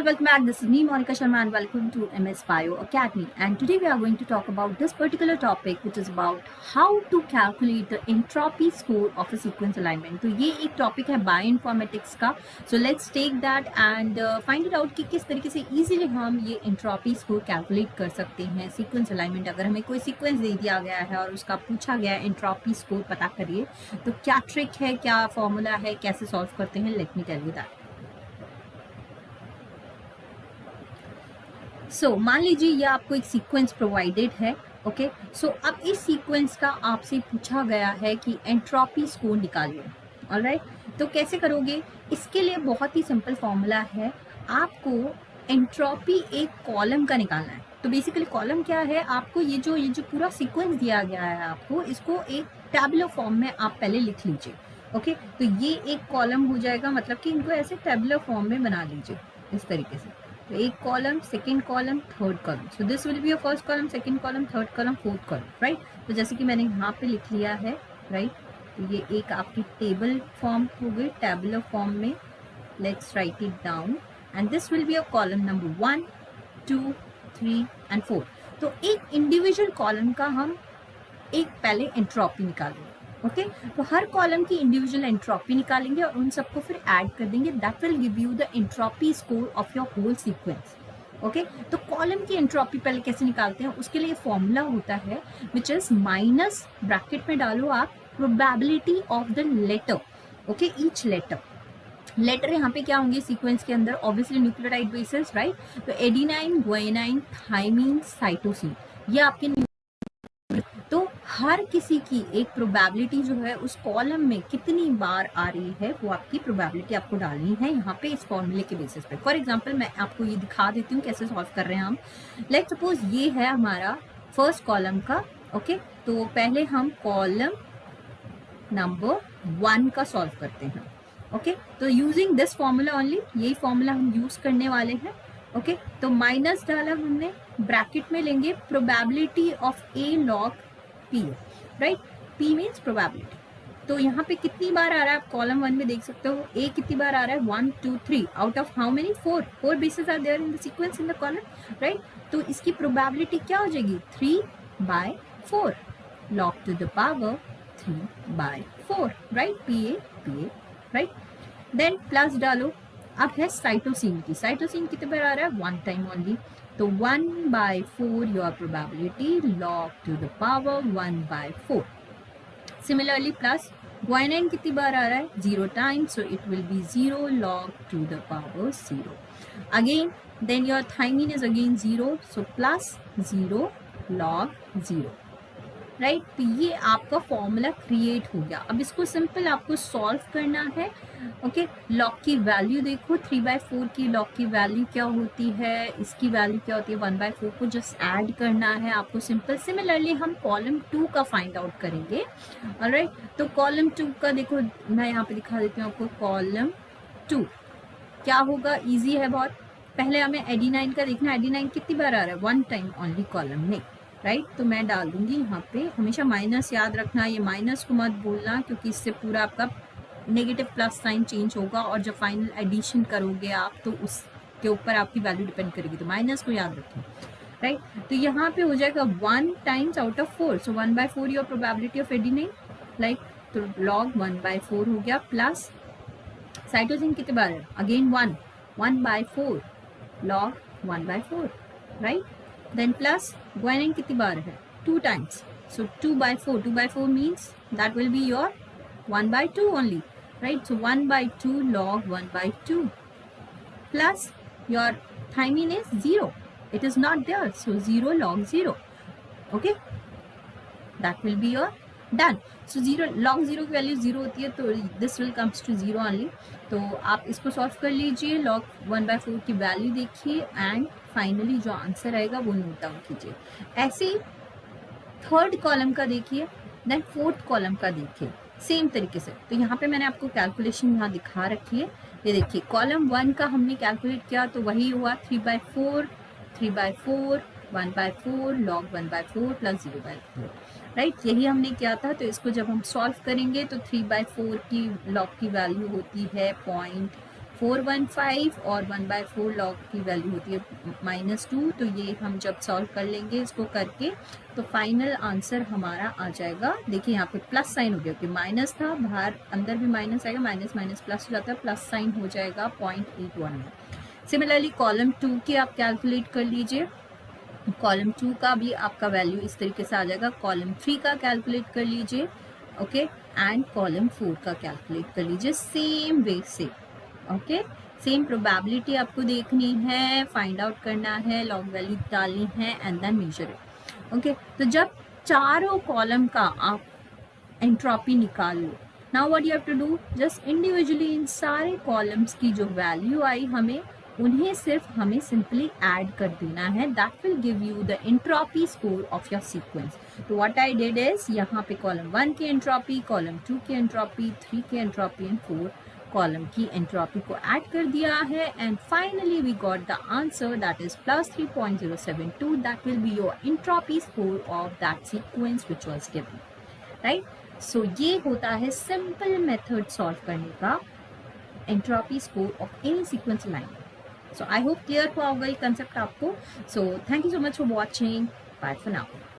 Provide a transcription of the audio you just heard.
all, welcome back. This is me, Monica Sharma, and welcome to MS Bio Academy. And today we are going to talk about this particular topic, which is about how to calculate the entropy score of a sequence alignment. तो ये एक topic है bioinformatics का. So let's take that and find it out कि किस तरीके से easily हम ये entropy score calculate कर सकते हैं. Sequence alignment, अगर हमें कोई sequence दे दिया गया है और उसका पूछा गया है entropy score पता करिए, तो क्या ट्रिक है, क्या फॉर्मूला है, कैसे सॉल्व करते हैं, let me tell you that. मान लीजिए ये आपको एक सीक्वेंस प्रोवाइडेड है. ओके, अब इस सीक्वेंस का आपसे पूछा गया है कि एंट्रोपी स्कोर निकालिए. ऑलराइट, तो कैसे करोगे? इसके लिए बहुत ही सिंपल फॉर्मूला है. आपको एंट्रोपी एक कॉलम का निकालना है. तो बेसिकली कॉलम क्या है? आपको ये जो पूरा सीक्वेंस दिया गया है, आपको इसको एक टैबुलर फॉर्म में आप पहले लिख लीजिए. ओके, तो ये एक कॉलम हो जाएगा, मतलब कि इनको ऐसे टैबुलर फॉर्म में बना लीजिए इस तरीके से. तो एक column, second column, third column. So this will be your first column, second column, third column, fourth column. Right, तो जैसे कि मैंने यहाँ पे लिख लिया है. राइट, तो ये एक आपकी टेबल फॉर्म हो गई, टैबुलर फॉर्म में. Let's write it down and this will be your column number 1, 2, 3 and 4. तो एक इंडिविजुअल कॉलम का हम एक पहले एंट्रोपी निकालेंगे. ओके, तो हर कॉलम की इंडिविजुअल एंट्रोपी निकालेंगे और उन सबको फिर ऐड कर देंगे. That will give you the entropy score of your whole sequence. Okay, तो कॉलम की एंट्रोपी पहले कैसे निकालते हैं? उसके लिए फॉर्मूला होता है विच इज माइनस, ब्रैकेट में डालो आप, probability of the letter. Okay, each letter यहाँ पे क्या होंगे सीक्वेंस के अंदर? Obviously nucleotide bases. राइट, तो एडिनाइन, गुआनिन, थाइमिन, साइटोसिन, ये आपके. तो हर किसी की एक प्रोबेबिलिटी जो है उस कॉलम में कितनी बार आ रही है, वो आपकी प्रोबेबिलिटी आपको डालनी है यहाँ पे इस फॉर्मूले के बेसिस पे. फॉर एग्जांपल मैं आपको ये दिखा देती हूँ कैसे सॉल्व कर रहे हैं हम. लेट्स सपोज ये है हमारा फर्स्ट कॉलम का. ओके, तो पहले हम कॉलम नंबर 1 का सॉल्व करते हैं. ओके, तो यूजिंग दिस फॉर्मूला ओनली, यही फॉर्मूला हम यूज करने वाले हैं. ओके, तो माइनस डाला हमने, ब्रैकेट में लेंगे probability of A log P. Right, P means probability. तो यहाँ पे कितनी बार आ रहा है आप कॉलम 1 में देख सकते हो. A कितनी बार आ रहा है? 1, 2, 3. Out of how many? 4 bases are there in the sequence in the column. Right, तो इसकी प्रोबेबिलिटी क्या हो जाएगी? 3/4 log to the power 3/4. Right, PA. Right, then plus डालो. अब है साइटोसिन की. साइटोसिन कितने बार आ रहा है? 1 टाइम ओनली. तो 1/4 your probability log to the power 1/4. Similarly plus guanine कितनी बार आ रहा है? 0 times, so it will be 0 log to the power 0. Again then your thymine is again 0, so plus 0 log 0. Right, तो ये आपका फॉर्मूला क्रिएट हो गया. अब इसको सिंपल आपको सॉल्व करना है. ओके, लॉग की वैल्यू देखो, 3/4 की लॉग की वैल्यू क्या होती है, इसकी वैल्यू क्या होती है? 1/4 को जस्ट ऐड करना है आपको सिंपल. सिमिलरली हम कॉलम 2 का फाइंड आउट करेंगे. ऑलराइट, तो कॉलम 2 का देखो, मैं यहाँ पे दिखा देती हूँ आपको. कॉलम 2 क्या होगा? ईजी है बहुत. पहले हमें एडिनाइन का देखना. एडिनाइन कितनी बार आ रहा है? 1 टाइम ओनली कॉलम में. राइट, तो मैं डाल दूंगी यहाँ पे. हमेशा माइनस याद रखना, ये माइनस को मत भूलना, क्योंकि इससे पूरा आपका नेगेटिव प्लस साइन चेंज होगा और जब फाइनल एडिशन करोगे आप तो उसके ऊपर आपकी वैल्यू डिपेंड करेगी. तो माइनस को याद रखें. राइट, तो यहाँ पे हो जाएगा 1 times out of 4, so 1/4 your probability of adenine. Like, तो लॉग 1/4 हो गया. प्लस साइटोसिन कितने बार है? Again 1/4 log 1/4. Right, then plus guanine कितनी बार है? 2 times, so 2/4. 2/4 means that will be your 1/2 only. Right, so 1/2 log 1/2 plus your thymine is 0. It is not there, so 0 log 0. Okay, that will be your done. So 0 log 0 की value 0 होती है, तो this will comes to 0 only. तो आप इसको solve कर लीजिए. log 1/4 की वैल्यू देखिए एंड फाइनली जो आंसर आएगा वो नोट डाउन कीजिए. ऐसे ही थर्ड कॉलम का देखिए, देन फोर्थ कॉलम का देखिए सेम तरीके से. तो यहाँ पे मैंने आपको कैलकुलेशन यहाँ दिखा रखी है. ये देखिए, कॉलम 1 का हमने कैलकुलेट किया तो वही हुआ 3/4, 1/4 log 1/4 प्लस 0/4. राइट, यही हमने किया था. तो इसको जब हम सॉल्व करेंगे तो 3/4 की लॉग की वैल्यू होती है 415 और 1/4 log की वैल्यू होती है -2। तो ये हम जब सॉल्व कर लेंगे इसको करके तो फाइनल आंसर हमारा आ जाएगा। देखिए यहाँ पे प्लस साइन हो गया कि माइनस था, बाहर अंदर भी माइनस आएगा, माइनस माइनस प्लस हो जाता है, प्लस साइन हो जाएगा 0.81 में। सिमिलरली कॉलम 2 की आप कैलकुलेट कर लीजिए। कॉलम 2 का भी आपका वैल्यू इस तरीके से आ जाएगा। कॉलम 3 का कैलकुलेट कर लीजिए, ओके, एंड कॉलम 4 का कैलकुलेट कर लीजिए सेम वे से, ओके। सेम प्रोबेबिलिटी आपको देखनी है, फाइंड आउट करना है, लॉग वैल्यू डालनी है and then measure it, okay. तो जब चारों कॉलम का आप एंट्रोपी निकाल लो, now what you have to do, just individually in सारे कॉलम्स की जो वैल्यू आई हमें उन्हें सिर्फ हमें सिंपली ऐड कर देना है। That will give you the entropy score of your sequence. तो व्हाट आई डिड इज यहाँ पे कॉलम 1 की एंट्रोपी, कॉलम 2 की एंट्रोपी, 3 की एंट्रोपी एंड 4 कॉलम की एंट्रोपी को ऐड कर दिया है and finally we got the answer that is +3.072। That will be your entropy score of that sequence which was given, right. So ये होता है सिंपल मेथड सॉल्व करने का entropy score of any sequence line. So I hope clear हुआ होगा ये concept आपको। So thank you so much for watching, bye for now.